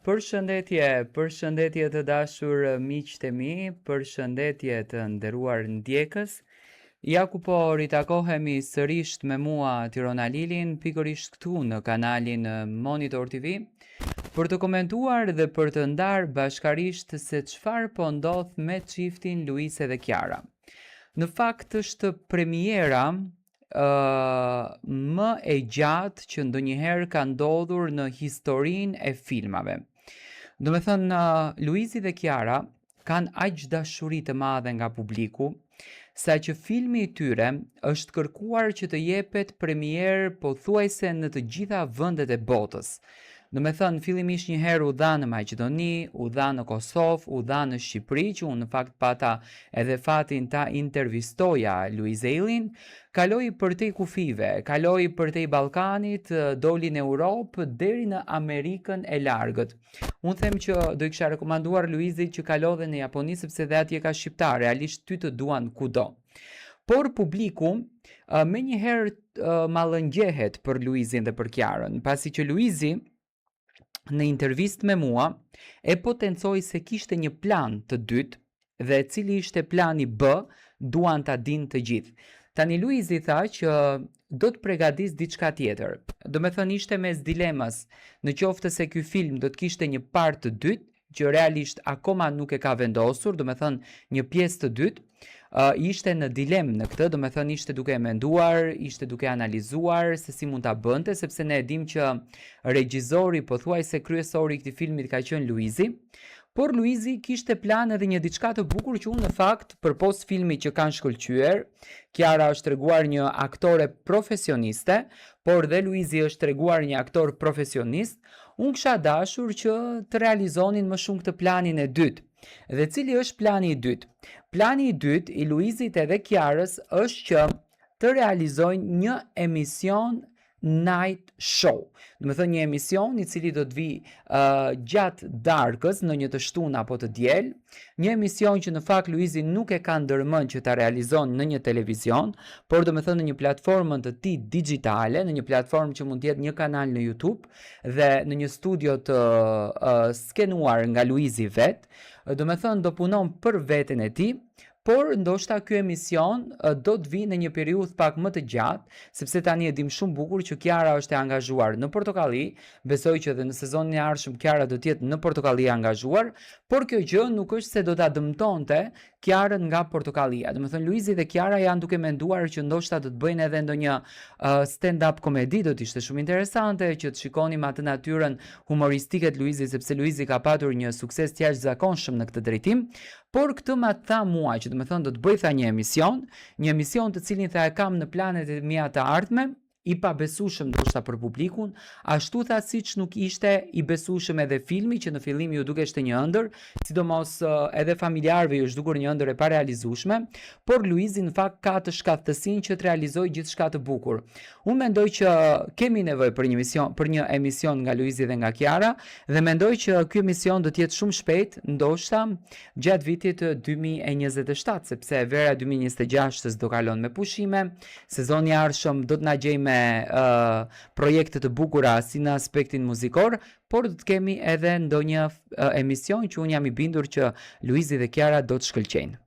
Përshëndetje të dashur miqtë e mi, përshëndetje të nderuar ndjekës. Ja ku po ritakohemi sërisht me mua Tirona Lilin, pikërisht këtu në kanalin Monitor TV, për të komentuar dhe për të ndarë bashkarisht se çfarë po ndodh me çiftin Luise dhe Kiara. Në fakt është premiera më e gjatë që ndonjëherë ka ndodhur në historinë e filmave. Do me thënë, Luisi dhe Kiara kanë aq dashuri të madhe nga publiku, sa që filmi I tyre është kërkuar që të jepet premier pothuajse në të gjitha vendet e botës. Do me thënë, fillimisht një herë u dha në Maqedoni, u dha në Kosovë, u dha në Shqipëri, që unë në fakt pata edhe fatin ta intervistoja Luizelin, kaloi përtej kufive, kaloi përtej Ballkanit, doli në Europë, deri në Amerikën e largët. Unë them që do I kisha rekomanduar Luizit që kalodhe në Japoni, sepse dhe atje ka shqiptar, realisht ty të duan kudo. Por publiku me njëherë mallëngjehet për Luizin dhe për Kiarën, pasi që Luizi në intervist me mua e potencoi se kishte një plan të dytë dhe cili ishte plani B, duan ta dinë të gjithë. Tani Luizi tha që do të përgatis diçka tjetër. Do me thënë ishte mes dilemas, në qoftë se ky film do të kishte një part të dytë, që realisht akoma nuk e ka vendosur, do me thënë një pjesë të dytë, ishte në dilemë në këtë, do me thënë ishte duke menduar, ishte duke analizuar se si mund ta bënte, sepse ne e dim që regjizori, pothuajse kryesori I këtij filmit ka qenë Luizi, por Luizi kishte plan edhe një diçka të bukur që unë në fakt, përpos filmit që kanë shkëlqyer, Kiara është treguar një aktore profesioniste, por dhe Luizi është treguar një aktor profesionist, unë kisha dashur që të realizonin më shumë këtë planin e dytë. Dhe cili është plani I dytë? Plani I dytë I Luizit edhe Kiarës është që të realizojnë një emision night show. Do me thënë një emision I cili do të vi gjatë darkës në një të shtunë apo të diel, një emision që në fakt Luizi nuk e ka ndërmend që ta realizon në një televizion, por do me thënë në një platformën të tij digjitale, në një platformë që mund të jetë një kanal në YouTube dhe në një studio të skenuar nga Luizi vet, do me thënë do punon për veten e tij, por ndoshta ky emision do të vi në një periudhë pak më të gjatë, sepse tani e dim shumë bukur që Kiara është e angazhuar në Portokalli, besoj që edhe në sezonin e ardhshëm Kiara do të jetë në Portokalli angazhuar, por kjo gjë nuk është se do ta dëmtonte Kiarën nga Portokallia. Do të thënë Luizi dhe Kiara janë duke menduar që ndoshta do të bëjnë edhe ndonjë stand-up komedi, do të ishte shumë interesante që të shikonim atë natyrën humoristike të Luizit, sepse Luizi ka patur një sukses të jashtëzakonshëm në këtë drejtim. Por këtë ma tha mua që do me thënë do të bëj tha një emision të cilin tha e kam në planet e mia të ardhme, I pabesueshëm ndoshta për publikun, ashtu tha siç nuk ishte I besueshëm edhe filmi që në fillim ju dukeshte një ëndër, sidomos edhe familjarëve ju është dukur një ëndër e parealizueshme, por Luizi në fakt ka të shkaftësinë që të realizojë gjithçka të bukur. Unë mendoj që kemi nevojë për një emision nga Luizi dhe nga Kiara dhe mendoj që ky emision do të jetë shumë shpejt, ndoshta gjatë vitit 2027, sepse vera 2026 do kalon me pushime, sezoni I ardhshëm do të na gjejmë projekte të bukura si në aspektin muzikor, por do të kemi edhe ndonjë emision që unë jam I bindur që Luizi dhe Kiara do të shkëlqejnë.